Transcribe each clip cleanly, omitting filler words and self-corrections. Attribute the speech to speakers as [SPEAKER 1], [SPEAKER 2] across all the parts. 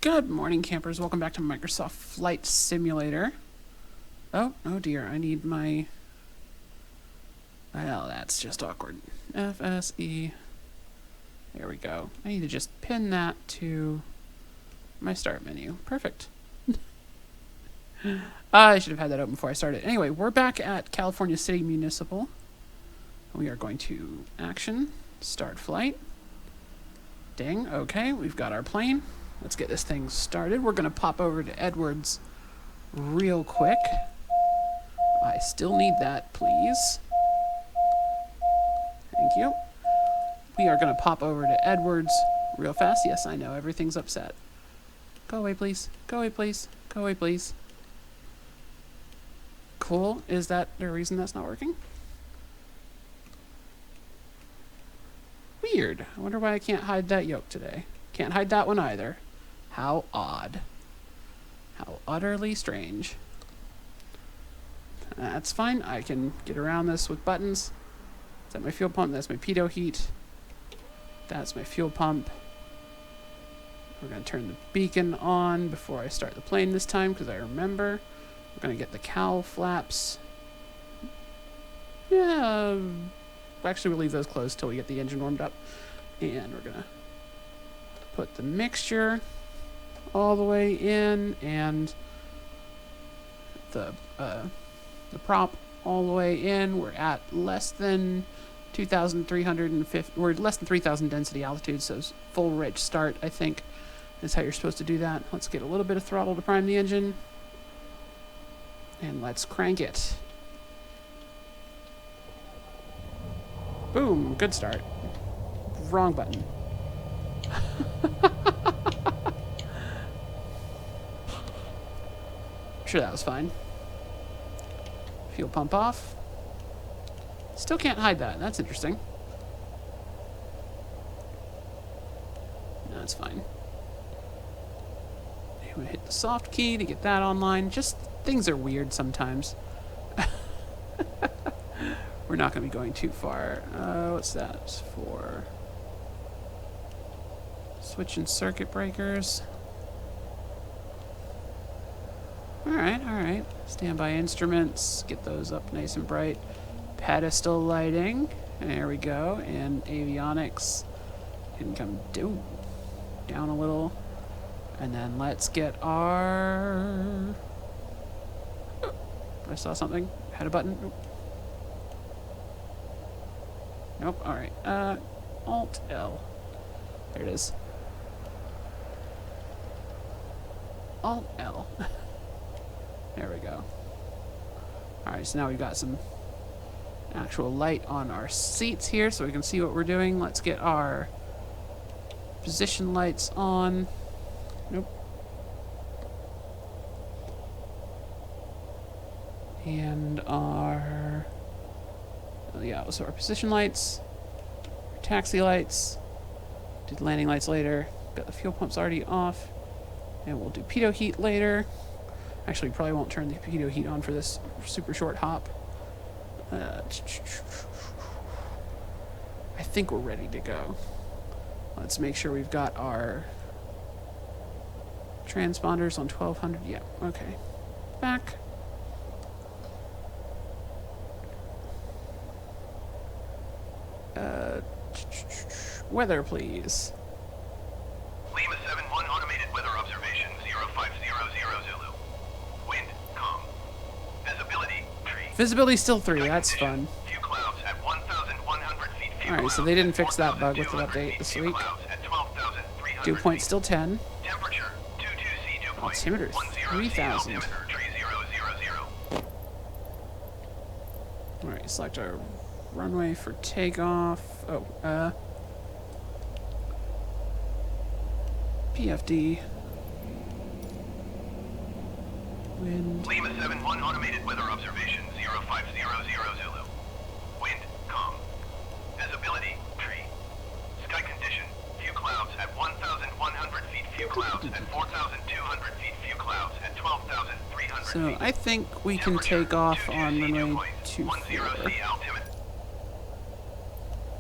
[SPEAKER 1] Good morning, campers. Welcome back to Microsoft Flight Simulator. Oh dear, I need my... Well, that's just awkward. FSE. There we go. I need to just pin that to my start menu. Perfect. I should have had that open before I started. Anyway, we're back at California City Municipal. We are going to action, start flight. Ding, okay, we've got our plane. Let's get this thing started. We're going to pop over to Edwards real quick. I still need that, please. Thank you. We are going to pop over to Edwards real fast. Yes, I know, everything's upset. Go away, please. Go away, please. Go away, please. Cool. Is that the reason that's not working? Weird. I wonder why I can't hide that yoke today. Can't hide that one either. How odd. How utterly strange. That's fine. I can get around this with buttons. Is that my fuel pump? That's my pitot heat. That's my fuel pump. We're going to turn the beacon on before I start the plane this time, because I remember. We're going to get the cowl flaps. Yeah. Actually, we'll leave those closed till we get the engine warmed up. And we're going to put the mixture all the way in, and the prop all the way in. We're at less than 2,350. We're less than 3,000 density altitude, so full rich start, I think, is how you're supposed to do that. Let's get a little bit of throttle to prime the engine, and let's crank it. Boom, good start. Wrong button. Sure, that was fine. Fuel pump off. Still can't hide that. That's interesting. No, that's fine. I'm gonna hit the soft key to get that online. Just things are weird sometimes. We're not going to be going too far. What's that? It's for switching circuit breakers. Alright. Standby instruments. Get those up nice and bright. Pedestal lighting. There we go. And avionics can come down a little. And then let's get our... Oh, I saw something. Had a button. Nope. Alright. Alt-L. There it is. Alt-L. There we go. Alright, so now we've got some actual light on our seats here so we can see what we're doing. Let's get our position lights on. Nope. And our... Oh, yeah, so our position lights, our taxi lights, do the landing lights later. Got the fuel pumps already off. And we'll do pitot heat later. Actually, we probably won't turn the pitot heat on for this super short hop. I think we're ready to go. Let's make sure we've got our transponders on 1200. Yeah, okay. Back. Weather, please.
[SPEAKER 2] Lima 7-1 automated weather observation 0500 Zulu. Wind calm. Visibility tree.
[SPEAKER 1] Visibility still 3. That's fun.
[SPEAKER 2] Few clouds at 1,100 feet.
[SPEAKER 1] Alright, so they didn't fix that bug with the update this week. Dew point still 10.
[SPEAKER 2] Temperature 22C dew point.
[SPEAKER 1] Altimeter 3,000. Alright, select our runway for takeoff. Oh, PFD. Wind.
[SPEAKER 2] Lima 7-1 automated weather observation 0500 Zulu. Wind calm. Visibility tree. Sky condition. Few clouds at 1,100 feet. Few clouds at 4,200 feet. Few clouds at 12,300
[SPEAKER 1] So
[SPEAKER 2] feet.
[SPEAKER 1] I think we can take off on runway 24.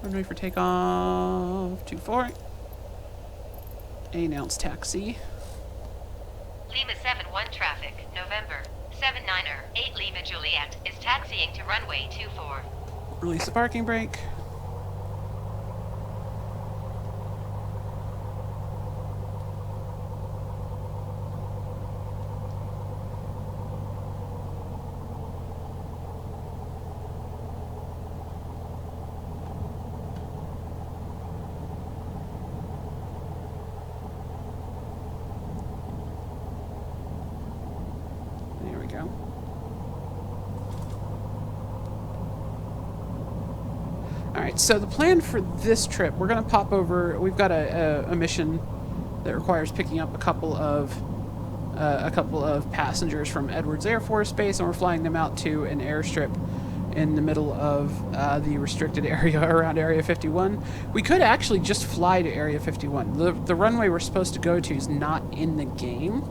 [SPEAKER 1] Runway for takeoff 24. Announce taxi.
[SPEAKER 3] Lima 71 traffic, November 79er 8 Lima Juliet is taxiing to runway 24.
[SPEAKER 1] Release the parking brake. There we go. Alright, so the plan for this trip, we're going to pop over, we've got a mission that requires picking up a couple of passengers from Edwards Air Force Base, and we're flying them out to an airstrip in the middle of the restricted area around Area 51. We could actually just fly to Area 51. The runway we're supposed to go to is not in the game.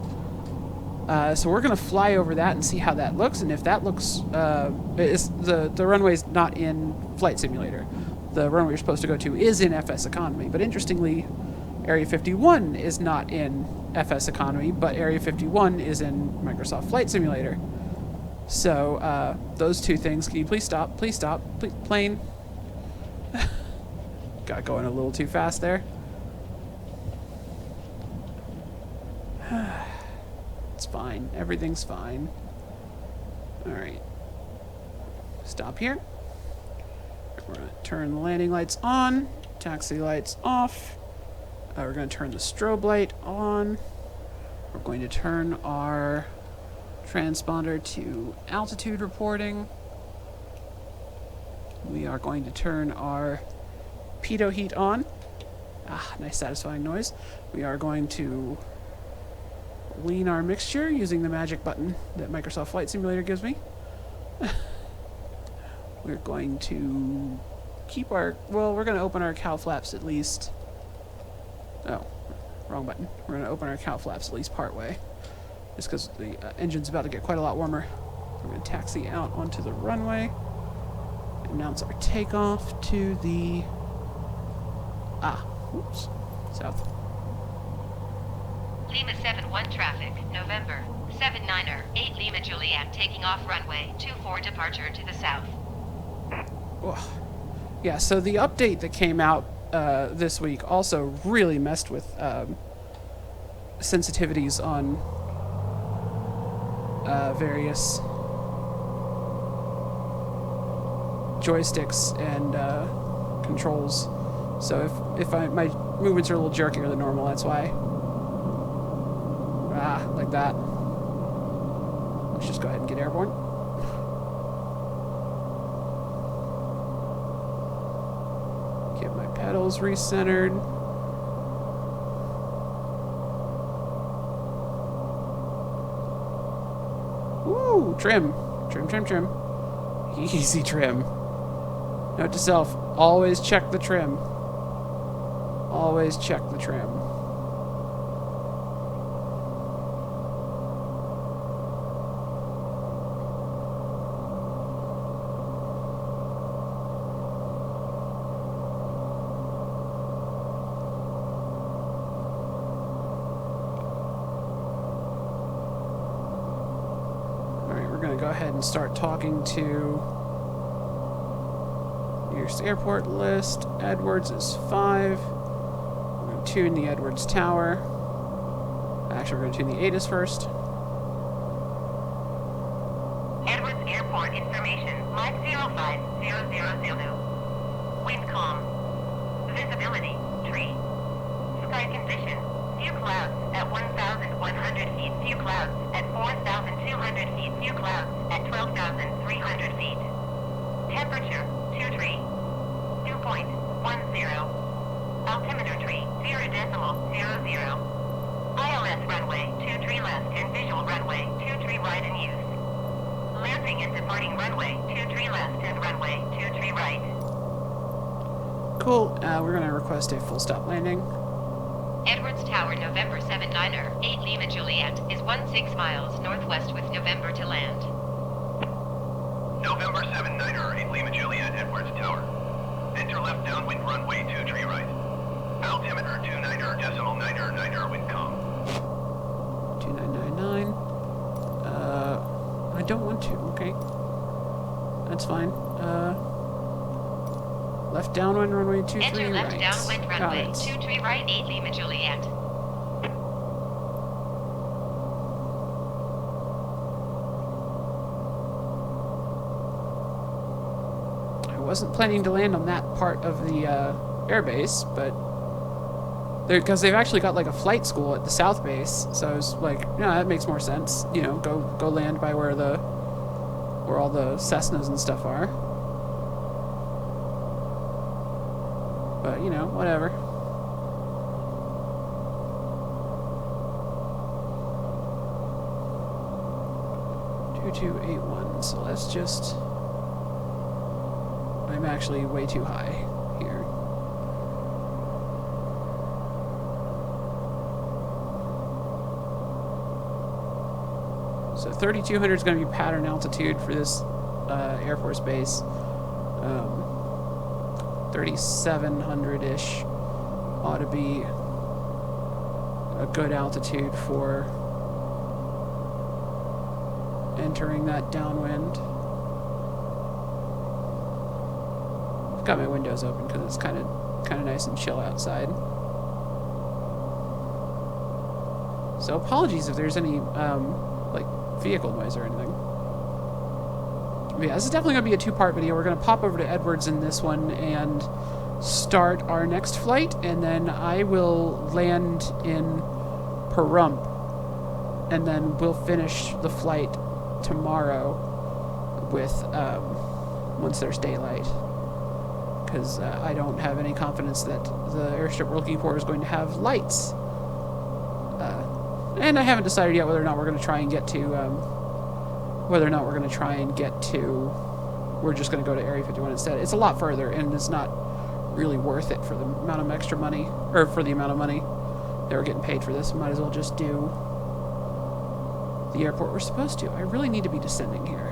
[SPEAKER 1] So we're going to fly over that and see how that looks, and if that looks... the runway's not in Flight Simulator. The runway you're supposed to go to is in FSEconomy, but interestingly, Area 51 is not in FSEconomy, but Area 51 is in Microsoft Flight Simulator. So, those two things... Can you please stop? Please stop. Please, plane. Got going a little too fast there. It's fine. Everything's fine. Alright. Stop here. We're going to turn the landing lights on. Taxi lights off. We're going to turn the strobe light on. We're going to turn our transponder to altitude reporting. We are going to turn our pitot heat on. Ah, nice satisfying noise. We are going to lean our mixture using the magic button that Microsoft Flight Simulator gives me. We're going to keep our... Well, we're going to open our cow flaps at least... Oh, wrong button. We're going to open our cow flaps at least part way. Just because the engine's about to get quite a lot warmer. We're going to taxi out onto the runway. Announce our takeoff to the... Oops. South.
[SPEAKER 3] Lima 71 traffic, November 79er 8 Lima Juliet taking off runway 24 departure to the south.
[SPEAKER 1] Oh. Yeah, so the update that came out this week also really messed with sensitivities on various joysticks and controls. So if my movements are a little jerkier than normal, that's why. Like that. Let's just go ahead and get airborne. Get my pedals recentered. Woo! Trim. Trim, trim, trim. Easy trim. Note to self, always check the trim. Always check the trim. Go ahead and start talking to nearest airport list. Edwards is 5. We're going to tune the Edwards Tower. Actually, we're going to tune the ATIS first.
[SPEAKER 3] Edwards Airport information, Mike 0500 Zulu. Wind calm. Visibility, tree. Sky condition, few clouds at 1,100 feet, few clouds at 4,200 feet, few clouds at 12,300 feet. Temperature, 23, 2.10. Altimeter tree, 0.00. ILS runway, 23 left and visual runway, 23 right in use. Landing and departing runway, 23 left and runway, 23 right.
[SPEAKER 1] Cool. We're going to request a full stop landing.
[SPEAKER 3] Edwards Tower, November 79er, 8 Lima Juliet, is 16 miles northwest with November to land.
[SPEAKER 2] November 79er, 8 Lima Juliet, Edwards Tower. Enter left downwind runway 23 right. Altimeter 29er, decimal 9er, wind calm.
[SPEAKER 1] 2999. 2. Okay. That's fine. Left downwind runway 23
[SPEAKER 3] Enter left
[SPEAKER 1] right.
[SPEAKER 3] downwind
[SPEAKER 1] Got
[SPEAKER 3] runway
[SPEAKER 1] it.
[SPEAKER 3] 23 right, 8 Lima Juliet.
[SPEAKER 1] I wasn't planning to land on that part of the airbase, but because they've actually got like a flight school at the south base, so I was like, yeah, that makes more sense. You know, go land by where all the Cessnas and stuff are. But you know, whatever. (2281). So let's just. I'm actually way too high here. So 3,200 is going to be pattern altitude for this Air Force base. 3,700-ish ought to be a good altitude for entering that downwind. I've got my windows open because it's kind of nice and chill outside. So apologies if there's any like vehicle noise or anything. But yeah, this is definitely going to be a two-part video. We're going to pop over to Edwards in this one and start our next flight, and then I will land in Pahrump, and then we'll finish the flight tomorrow with once there's daylight, because I don't have any confidence that the airstrip we're looking for is going to have lights. And I haven't decided yet whether or not we're going to try and get to we're just going to go to Area 51 instead. It's a lot further, and it's not really worth it for the amount of extra money, or for the amount of money that we're getting paid for this. Might as well just do the airport we're supposed to. I really need to be descending here.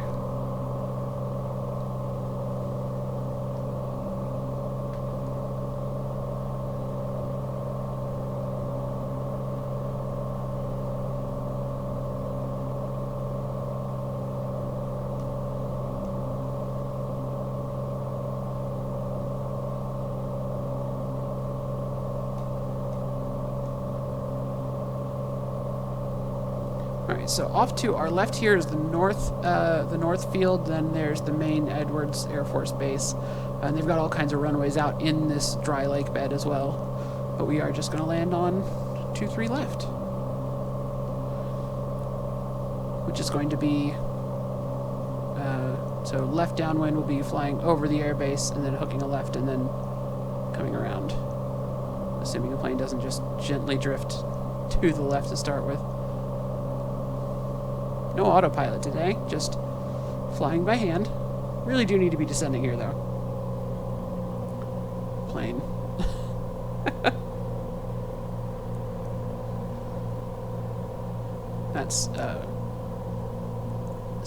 [SPEAKER 1] Alright, so off to our left here is the north field, then there's the main Edwards Air Force Base, and they've got all kinds of runways out in this dry lake bed as well, but we are just going to land on 23 left, which is going to be, so left downwind will be flying over the airbase and then hooking a left and then coming around, assuming the plane doesn't just gently drift to the left to start with. No autopilot today, just flying by hand. Really do need to be descending here, though. Plane. That's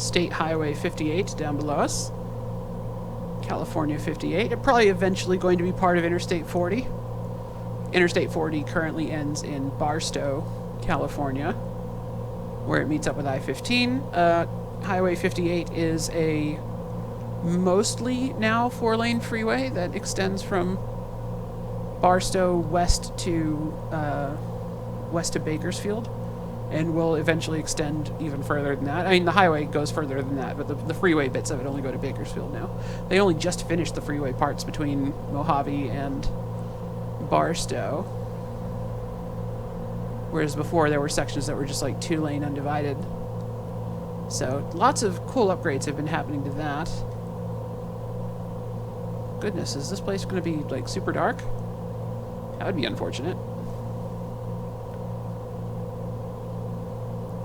[SPEAKER 1] State Highway 58 down below us. California 58. It's probably eventually going to be part of Interstate 40. Interstate 40 currently ends in Barstow, California, where it meets up with I-15. Highway 58 is a mostly now 4-lane freeway that extends from Barstow west to Bakersfield, and will eventually extend even further than that. I mean, the highway goes further than that, but the freeway bits of it only go to Bakersfield now. They only just finished the freeway parts between Mojave and Barstow, whereas before there were sections that were just like 2-lane undivided. So lots of cool upgrades have been happening to that. Goodness, is this place going to be like super dark? That would be unfortunate.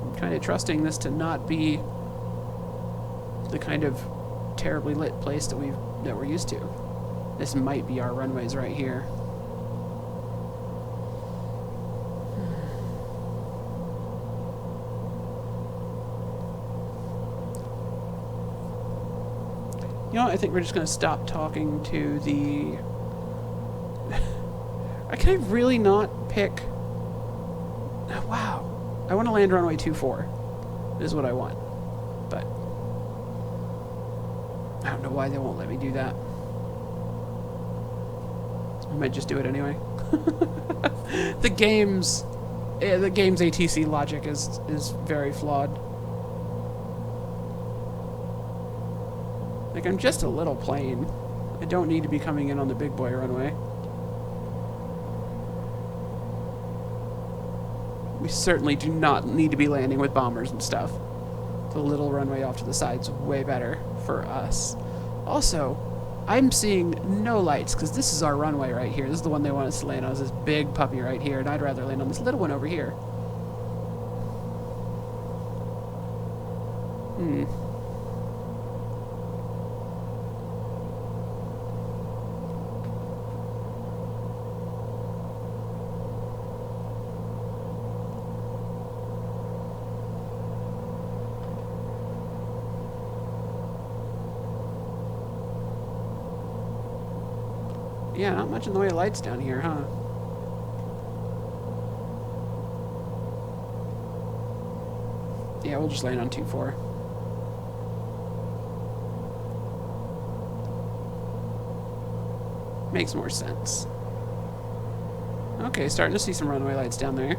[SPEAKER 1] I'm kind of trusting this to not be the kind of terribly lit place that we're used to. This might be our runways right here. You know, I think we're just going to stop talking to the... Can I really not pick... Wow. I want to land runway 24. Is what I want. But I don't know why they won't let me do that. I might just do it anyway. The game's ATC logic is very flawed. Like, I'm just a little plane. I don't need to be coming in on the big boy runway. We certainly do not need to be landing with bombers and stuff. The little runway off to the side's way better for us. Also, I'm seeing no lights because this is our runway right here. This is the one they want us to land on. Is this big puppy right here, and I'd rather land on this little one over here. Yeah, not much in the way of lights down here, huh? Yeah, we'll just land on 2-4. Makes more sense. Okay, starting to see some runway lights down there.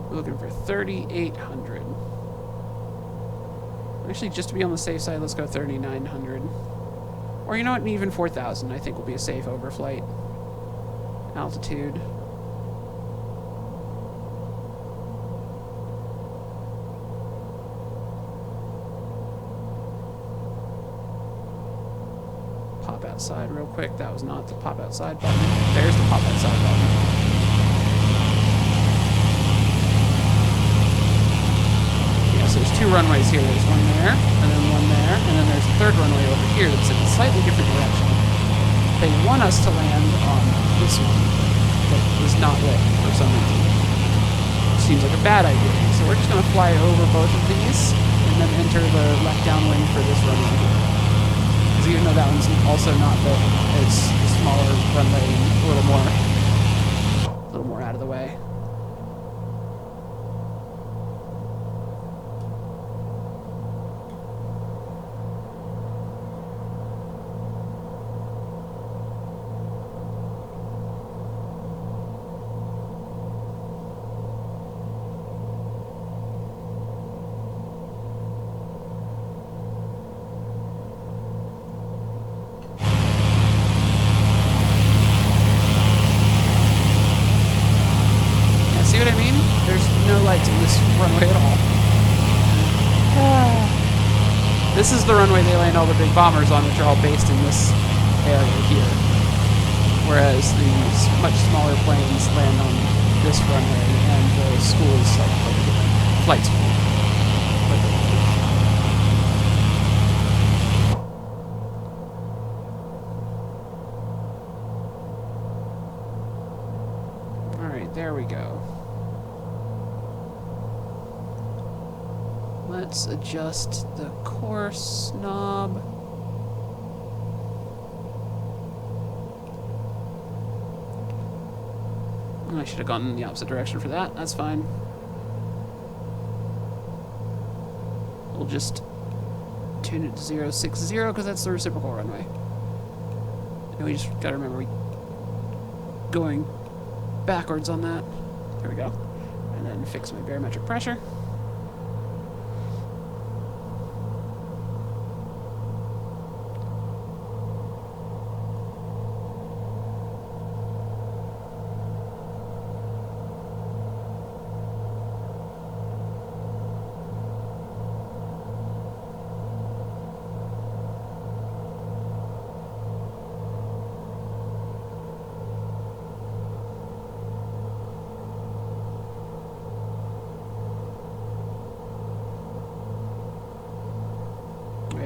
[SPEAKER 1] We're looking for 3,800. Actually, just to be on the safe side, let's go 3,900. Or you know what, even 4,000 I think will be a safe overflight altitude. Pop outside real quick. That was not the pop outside button. There's the pop outside button. So there's 2 runways here. There's one there, and then one there, and then there's a 3rd runway over here that's in a slightly different direction. They want us to land on this one, but is not lit for some reason. Seems like a bad idea. So we're just going to fly over both of these, and then enter the left downwind for this runway here. Because even though that one's also not lit, it's a smaller runway and a little more out of the way. See what I mean? There's no lights in this runway at all. This is the runway they land all the big bombers on, which are all based in this area here. Whereas these much smaller planes land on this runway, and the school is like flight school. Alright, there we go. Let's adjust the course knob. I should have gone in the opposite direction for that. That's fine. We'll just tune it to 060 because that's the reciprocal runway. And we just gotta remember going backwards on that. There we go. And then fix my barometric pressure.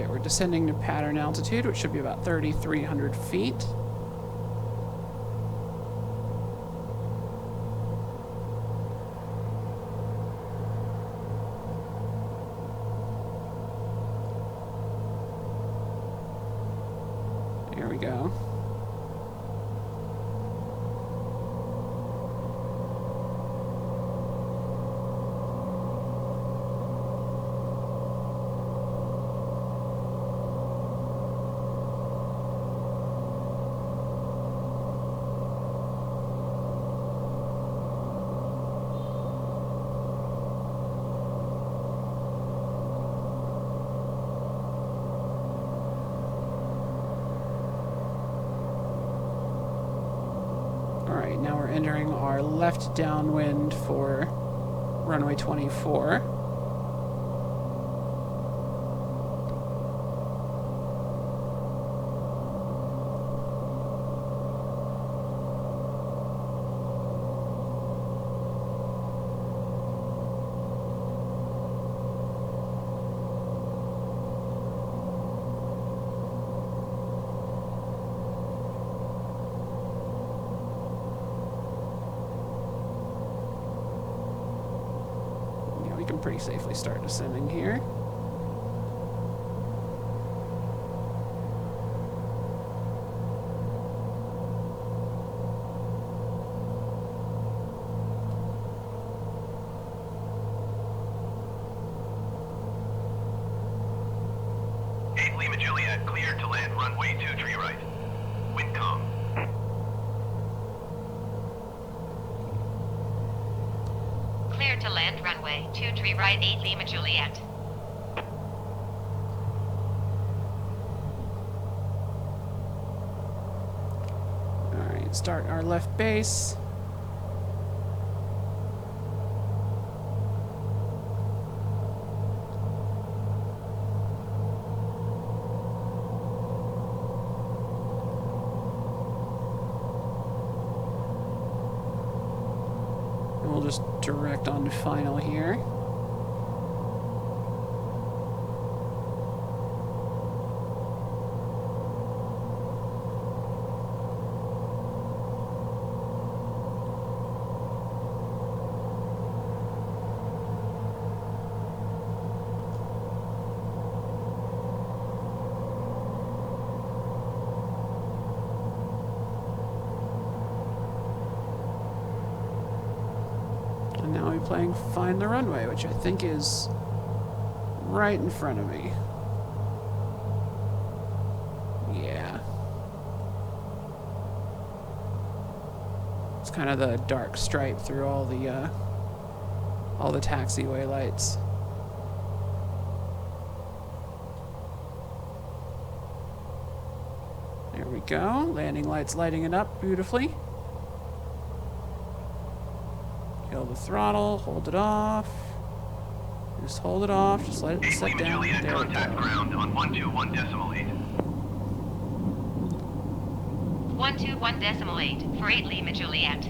[SPEAKER 1] We're descending to pattern altitude, which should be about 3,300 feet. There we go. Alright, now we're entering our left downwind for runway 24. We can pretty safely start descending here.
[SPEAKER 2] Lima Juliet, cleared to land runway 23 right. Wind calm.
[SPEAKER 3] Clear to land runway 23 right 8 Lima Juliet.
[SPEAKER 1] Alright, start our left base. We'll just direct on to final here. And now we're playing Find the Runway, which I think is right in front of me. Yeah. It's kind of the dark stripe through all the taxiway lights. There we go. Landing lights lighting it up beautifully. Kill the throttle, hold it off. Just hold it off, just let it set down.
[SPEAKER 2] Juliet,
[SPEAKER 1] There we
[SPEAKER 2] contact
[SPEAKER 1] go.
[SPEAKER 2] ground on 121.8.
[SPEAKER 3] 121.8 for 8 Lima Juliet.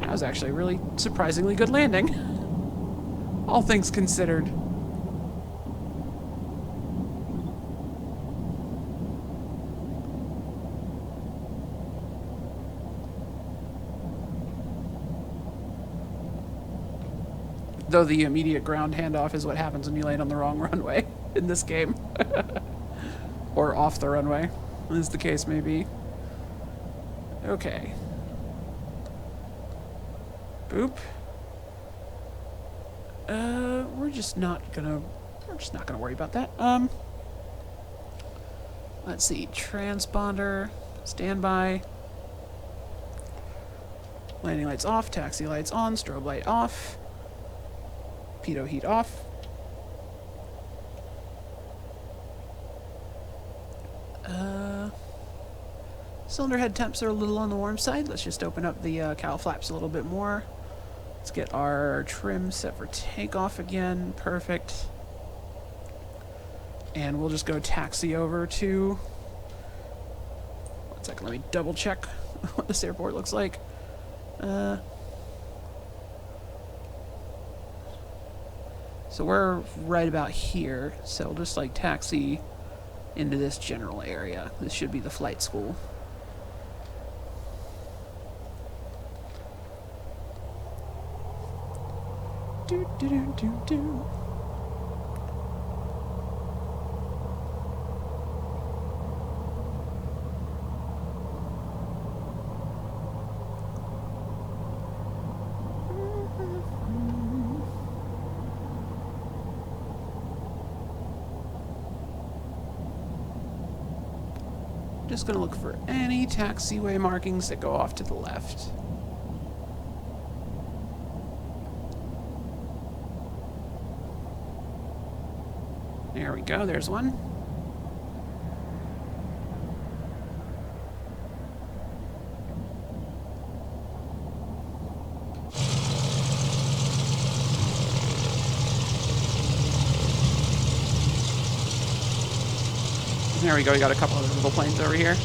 [SPEAKER 1] That was actually a really surprisingly good landing. All things considered. Though the immediate ground handoff is what happens when you land on the wrong runway in this game. Or off the runway, as the case may be. Okay. Boop. We're just not gonna worry about that. Let's see, transponder, standby. Landing lights off, taxi lights on, strobe light off. Pitot heat off. Cylinder head temps are a little on the warm side. Let's just open up the cowl flaps a little bit more. Let's get our trim set for takeoff again. Perfect. And we'll just go taxi over to... 1 second, let me double check what this airport looks like. So we're right about here, so we'll just like taxi into this general area. This should be the flight school. Do do do do do. Just gonna look for any taxiway markings that go off to the left. There we go, there's one. There we go. We got a couple of visible planes over here.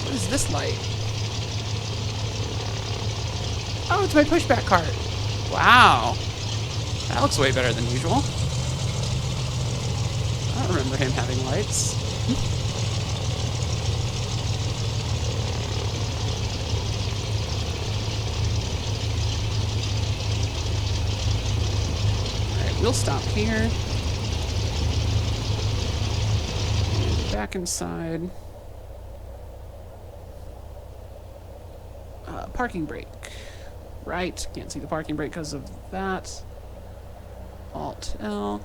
[SPEAKER 1] What is this light? Oh, it's my pushback cart. Wow. That looks way better than usual. I don't remember him having lights. Alright, we'll stop here. And back inside. Parking brake. Right, can't see the parking brake because of that. Alt L.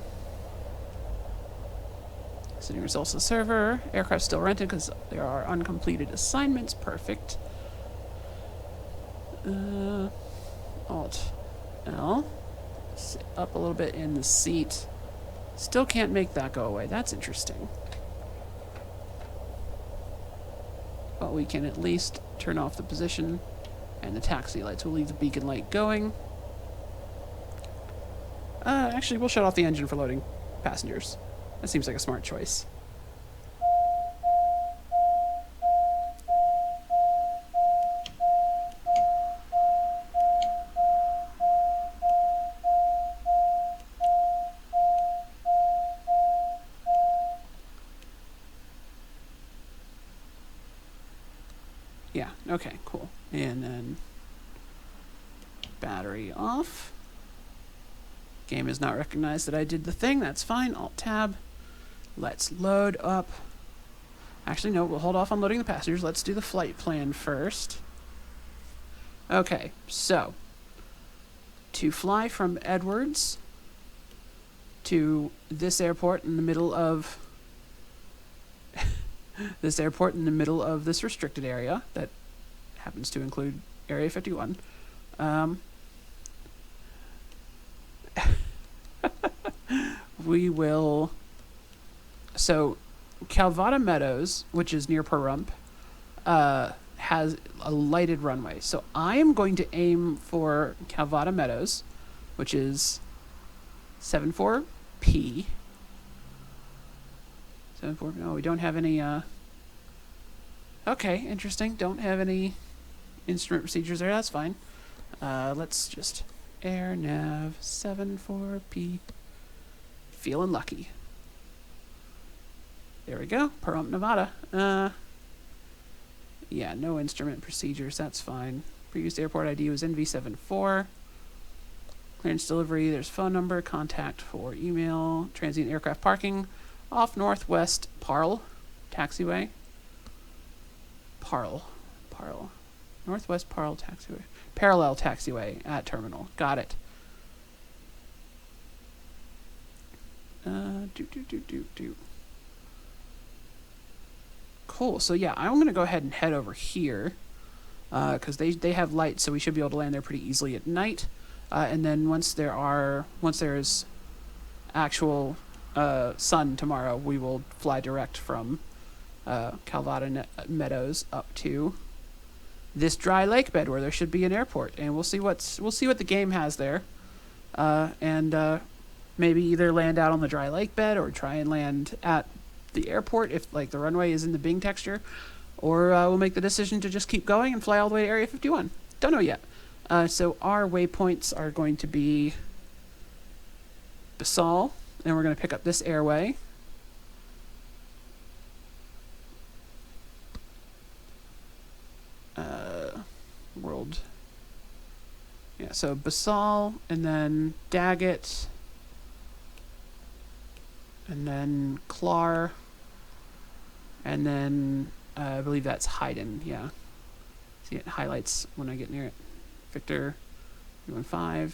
[SPEAKER 1] Sending results to the server. Aircraft still rented because there are uncompleted assignments. Perfect. Alt L. Sit up a little bit in the seat. Still can't make that go away. That's interesting. But we can at least turn off the position and the taxi lights. We'll leave the beacon light going. Actually, we'll shut off the engine for loading passengers. That seems like a smart choice. Yeah, okay, cool. And then battery off. Game has not recognized that I did the thing. That's fine. Alt-Tab. Let's load up. Actually, no, we'll hold off on loading the passengers. Let's do the flight plan first. Okay, so to fly from Edwards to this airport in the middle of this airport in the middle of this restricted area that happens to include Area 51. We will. So, Calvada Meadows, which is near Pahrump, has a lighted runway. So I am going to aim for Calvada Meadows, which is 74P. 74. No, we don't have any. Okay, interesting. Don't have any instrument procedures there. That's fine. Let's just air nav 74P. Feeling lucky. There we go. Pahrump, Nevada. Yeah, no instrument procedures. That's fine. Previous airport ID was NV74. Clearance delivery. There's phone number, contact for email, transient aircraft parking off Northwest Parle Taxiway. Parle. Northwest Parle Taxiway. Parallel Taxiway at terminal. Got it. Cool. So yeah, I'm gonna go ahead and head over here because they have lights, so we should be able to land there pretty easily at night. And then once there's actual sun tomorrow, we will fly direct from Calvada Meadows up to this dry lake bed where there should be an airport, and we'll see what the game has there, and maybe either land out on the dry lake bed or try and land at the airport if like the runway is in the Bing texture, or we'll make the decision to just keep going and fly all the way to Area 51. Don't know yet. So our waypoints are going to be Basal, and we're going to pick up this airway. World. Yeah, so Basal, and then Daggett, and then Clar, and then I believe that's Hayden. Yeah. See, it highlights when I get near it. Victor 315.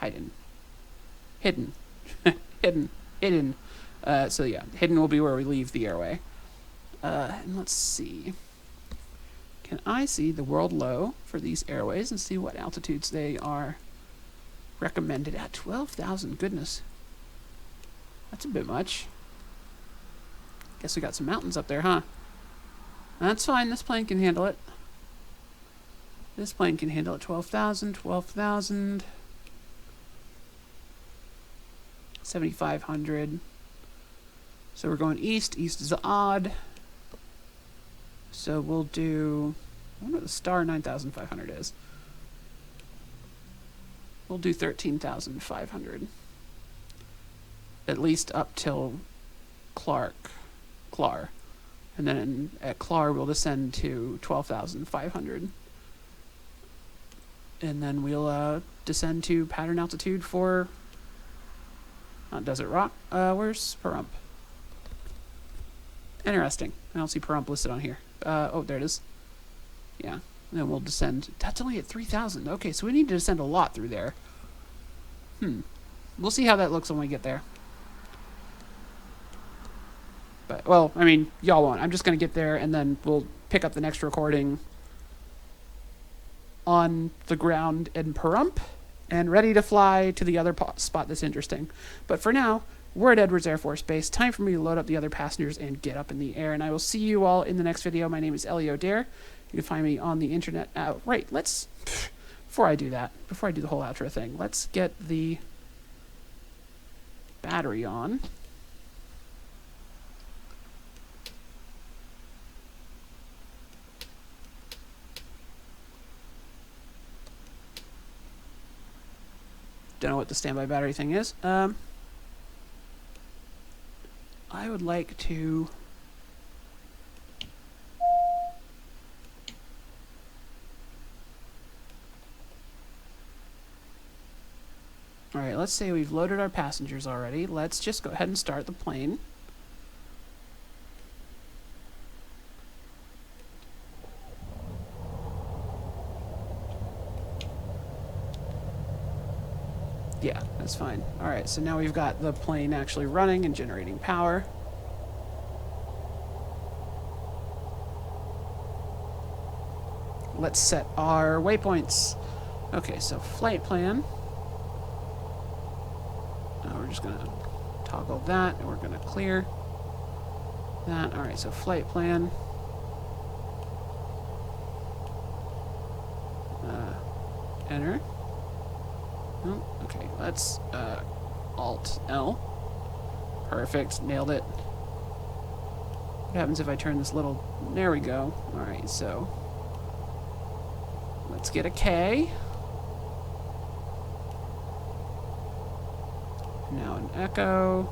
[SPEAKER 1] Hayden. Hidden. Hidden. So yeah, Hidden will be where we leave the airway. And let's see. Can I see the world low for these airways and see what altitudes they are recommended at? 12,000. Goodness. That's a bit much. Guess we got some mountains up there, huh? That's fine. This plane can handle it. This plane can handle it. 12,000, 12,000. 7,500. So we're going east. East is odd. So we'll do... I wonder what the star 9,500 is. We'll do 13,500. At least up till Clar. And then at Clar we'll descend to 12,500. And then we'll descend to pattern altitude for Desert Rock. Where's Pahrump? Interesting. I don't see Pahrump listed on here. Oh, there it is. Yeah. And then we'll descend. That's only at 3,000. Okay, so we need to descend a lot through there. We'll see how that looks when we get there. But, well, I mean, y'all won't. I'm just going to get there, and then we'll pick up the next recording on the ground in Pahrump and ready to fly to the other spot that's interesting. But for now, we're at Edwards Air Force Base. Time for me to load up the other passengers and get up in the air. And I will see you all in the next video. My name is Ellie O'Dare. You can find me on the internet. Right, let's... Before I do that, before I do the whole outro thing, let's get the battery on. Don't know what the standby battery thing is. I would like to... Alright, let's say we've loaded our passengers already. Let's just go ahead and start the plane. Yeah, that's fine. Alright, so now we've got the plane actually running and generating power. Let's set our waypoints. Okay, so flight plan. We're just going to toggle that, and we're going to clear that. Alright, so flight plan. Enter. Oh, okay, let's Alt-L. Perfect, nailed it. What happens if I turn this little... There we go. Alright, so... Let's get a K. Now an echo.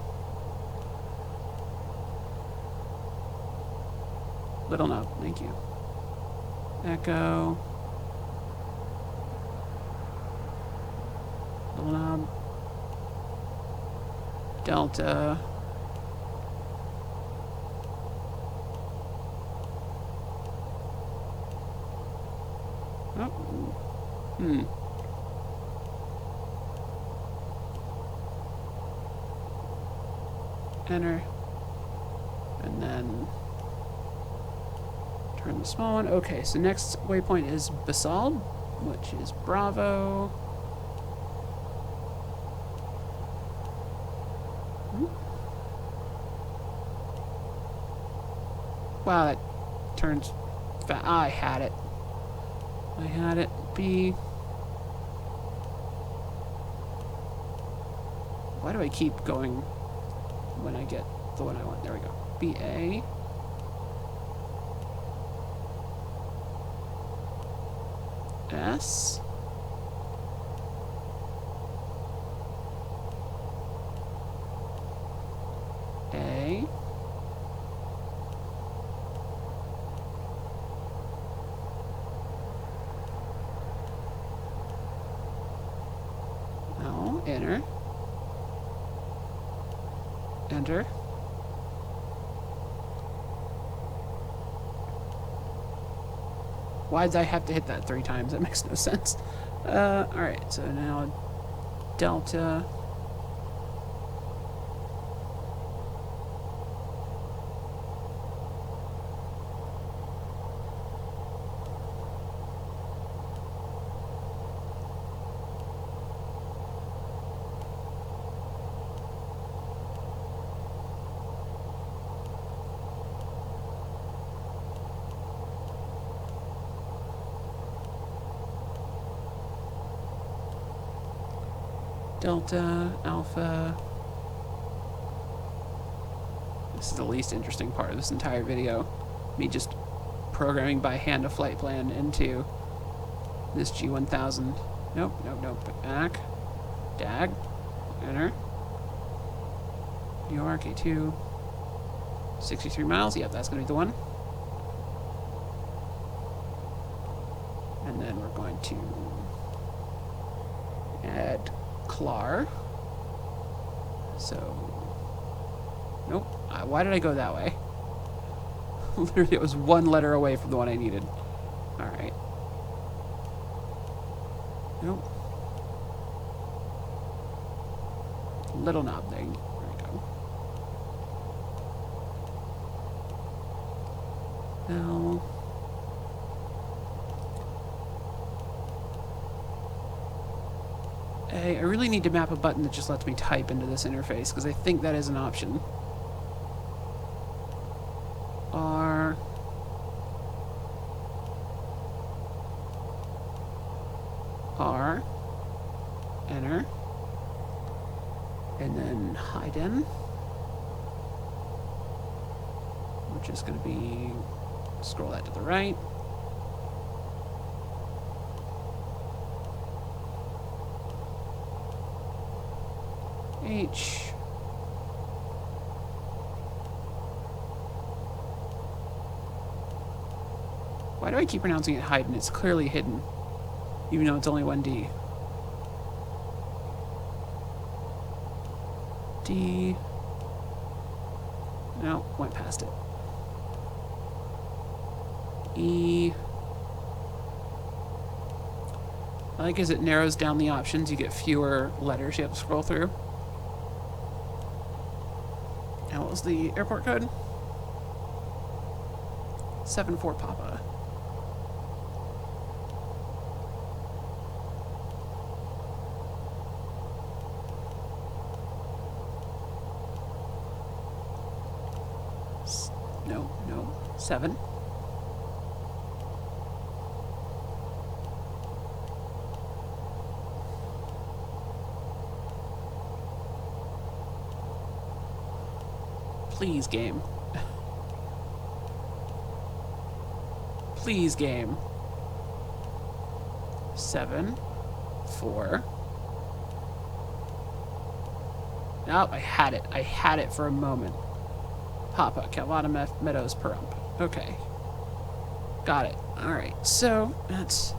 [SPEAKER 1] Little knob, thank you. Echo. Little knob. Delta. Oh. Enter. And then turn the small one. Okay, so next waypoint is Basalt, which is Bravo. Wow, that turns fast. I had it. I had it. B. Why do I keep going when I get the one I want? There we go. BA. S. A. No, enter. Enter. Why did I have to hit that 3 times? That makes no sense. Alright, so now Delta. Delta, Alpha. This is the least interesting part of this entire video. Me just programming by hand a flight plan into this G1000. Nope, nope, nope. Back. DAG. Enter. New York, A2. 63 miles. Yep, that's going to be the one. And then we're going to add CLAR. So, nope. Why did I go that way? Literally, it was one letter away from the one I needed. Alright. Nope. Little knob thing. There we go. Now... I really need to map a button that just lets me type into this interface, because I think that is an option. R. R. Enter. And then hiden. Which is going to be... Scroll that to the right. H. Why do I keep pronouncing it hidden? It's clearly hidden, even though it's only one D. D. No, went past it. E. I like as it narrows down the options, you get fewer letters you have to scroll through. And what was the airport code? 74 Papa. No, no. 7. Please, game. Please, game. 7, 4. Nope, I had it. I had it for a moment. Papa, Calvada Meadows, Pahrump. Okay. Got it. Alright, so that's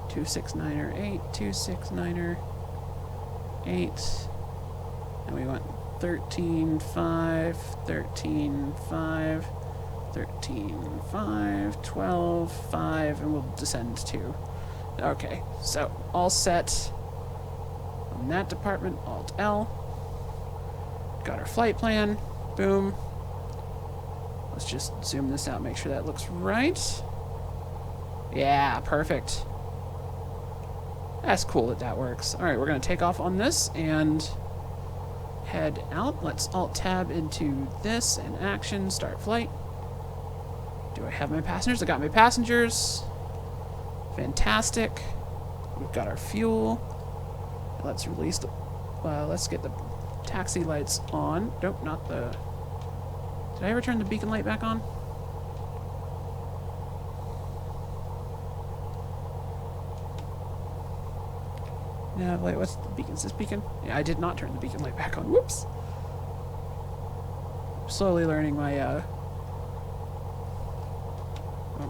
[SPEAKER 1] 269er 8, 269er 8. And we want 13, 5, 13, 5, 13, 5, 12, 5, and we'll descend 2. Okay, so all set on that department. Alt-L. Got our flight plan. Boom. Let's just zoom this out, make sure that looks right. Yeah, perfect. That's cool that that works. Alright, we're going to take off on this and head out. Let's Alt-Tab into this and action, start flight. Do I have my passengers? I got my passengers. Fantastic. We've got our fuel. Let's release the... let's get the taxi lights on. Nope, not the... Did I ever turn the beacon light back on? No, wait, what's the beacon? Is this beacon? Yeah, I did not turn the beacon light back on. Whoops. Slowly learning my, oh,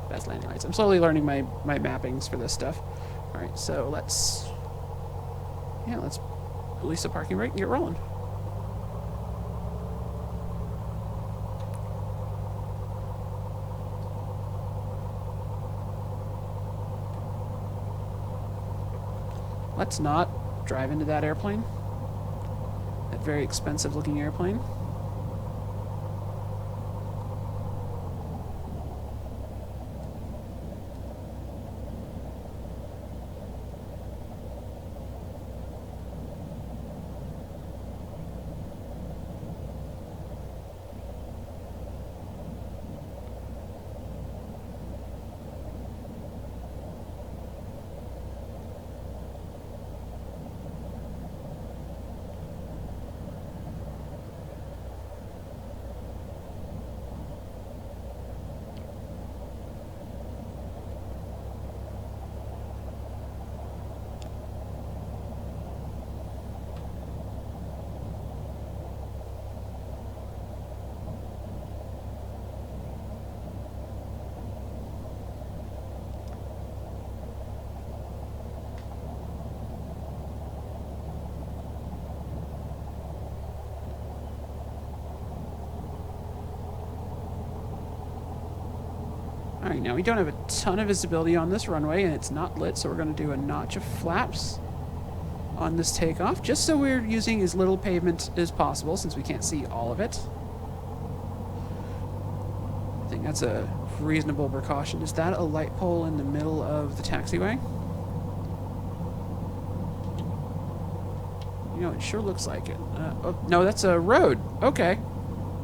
[SPEAKER 1] that's landing lights. I'm slowly learning my mappings for this stuff. Alright, so let's release the parking brake and get rolling. Let's not drive into that airplane. That very expensive looking airplane. Alright, now we don't have a ton of visibility on this runway, and it's not lit, so we're going to do a notch of flaps on this takeoff, just so we're using as little pavement as possible, since we can't see all of it. I think that's a reasonable precaution. Is that a light pole in the middle of the taxiway? You know, it sure looks like it. Oh, no, that's a road. Okay.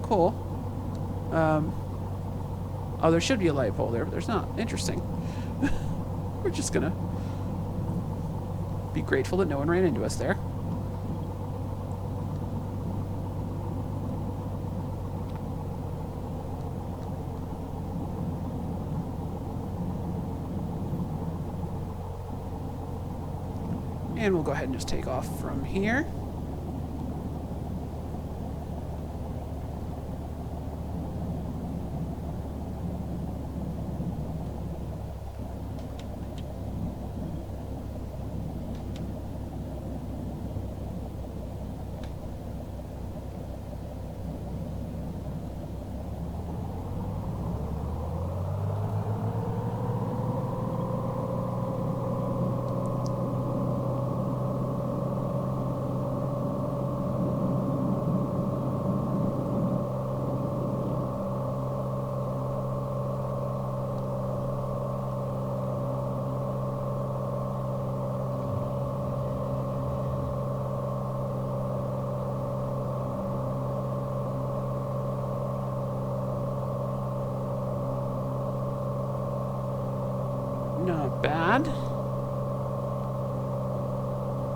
[SPEAKER 1] Cool. Oh, there should be a light pole there, but there's not. Interesting. We're just gonna be grateful that no one ran into us there. And we'll go ahead and just take off from here. Not bad.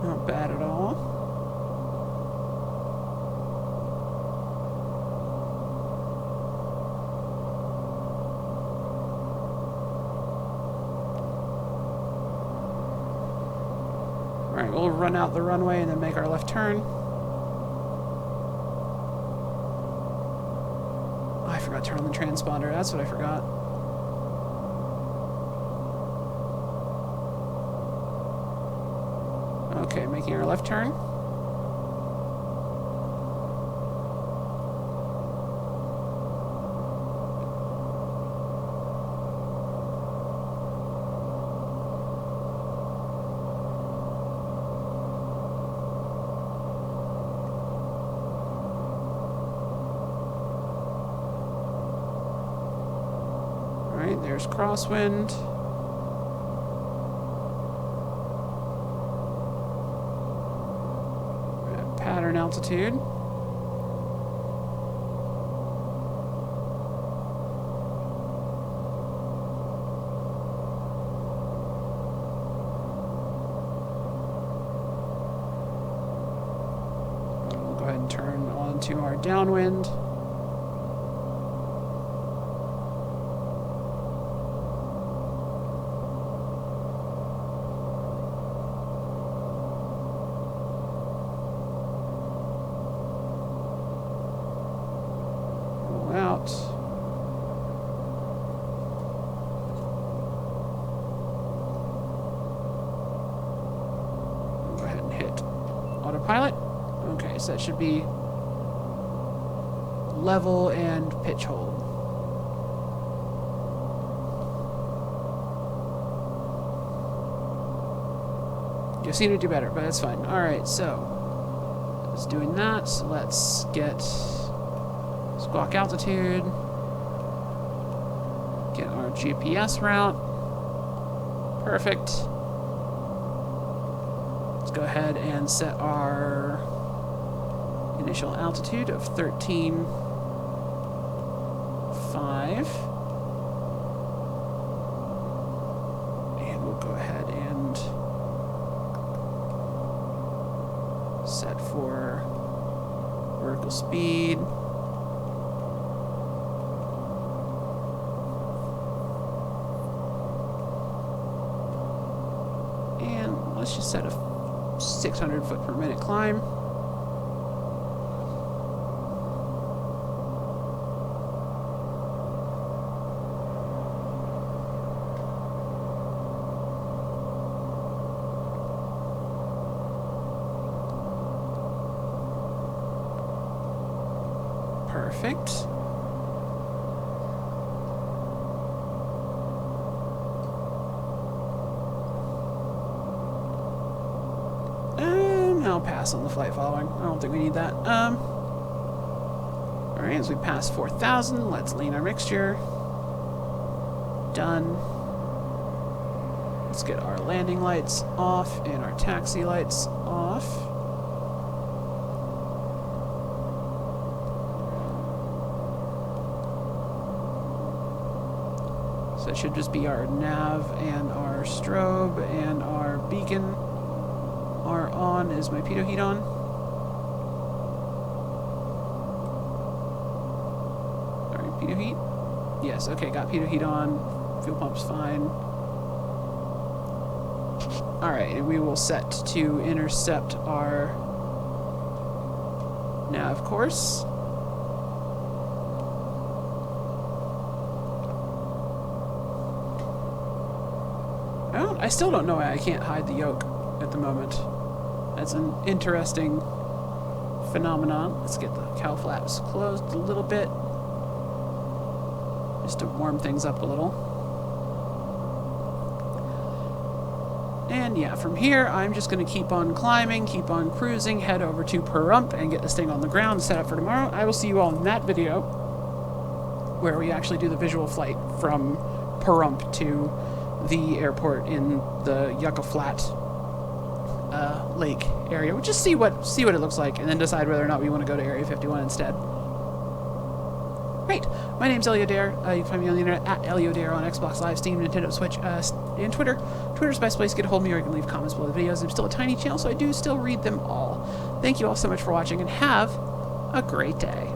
[SPEAKER 1] Not bad at all. Alright, we'll run out the runway and then make our left turn. Oh, I forgot to turn on the transponder. That's what I forgot. Okay, making our left turn. All right, there's crosswind. Pattern altitude. We'll go ahead and turn onto our downwind. Out. Go ahead and hit autopilot. Okay, so that should be level and pitch hold. You seem to do better, but that's fine. Alright, so it's doing that. So let's get squawk altitude, get our GPS route. Perfect. Let's go ahead and set our initial altitude of 13.5. And we'll go ahead and set for vertical speed. Let's just set a 600 foot per minute climb. Perfect. pass on the flight following. I don't think we need that. Alright, as we pass 4,000, let's lean our mixture. Done. Let's get our landing lights off and our taxi lights off. So it should just be our nav and our strobe and our beacon are on. Is my pitot heat on? Alright, pitot heat? Yes, okay, got pitot heat on. Fuel pump's fine. Alright, and we will set to intercept our nav course. I still don't know why I can't hide the yoke at the moment. That's an interesting phenomenon. Let's get the cow flaps closed a little bit, just to warm things up a little. And yeah, from here, I'm just going to keep on climbing, keep on cruising, head over to Pahrump and get this thing on the ground set up for tomorrow. I will see you all in that video, where we actually do the visual flight from Pahrump to the airport in the Yucca Flat lake area. We'll just see what it looks like, and then decide whether or not we want to go to Area 51 instead. Great. My name's Eliodare. You can find me on the internet at Eliodare on Xbox Live, Steam, Nintendo Switch, and Twitter. Twitter's the best place to get a hold of me, or you can leave comments below the videos. I'm still a tiny channel, so I do still read them all. Thank you all so much for watching, and have a great day.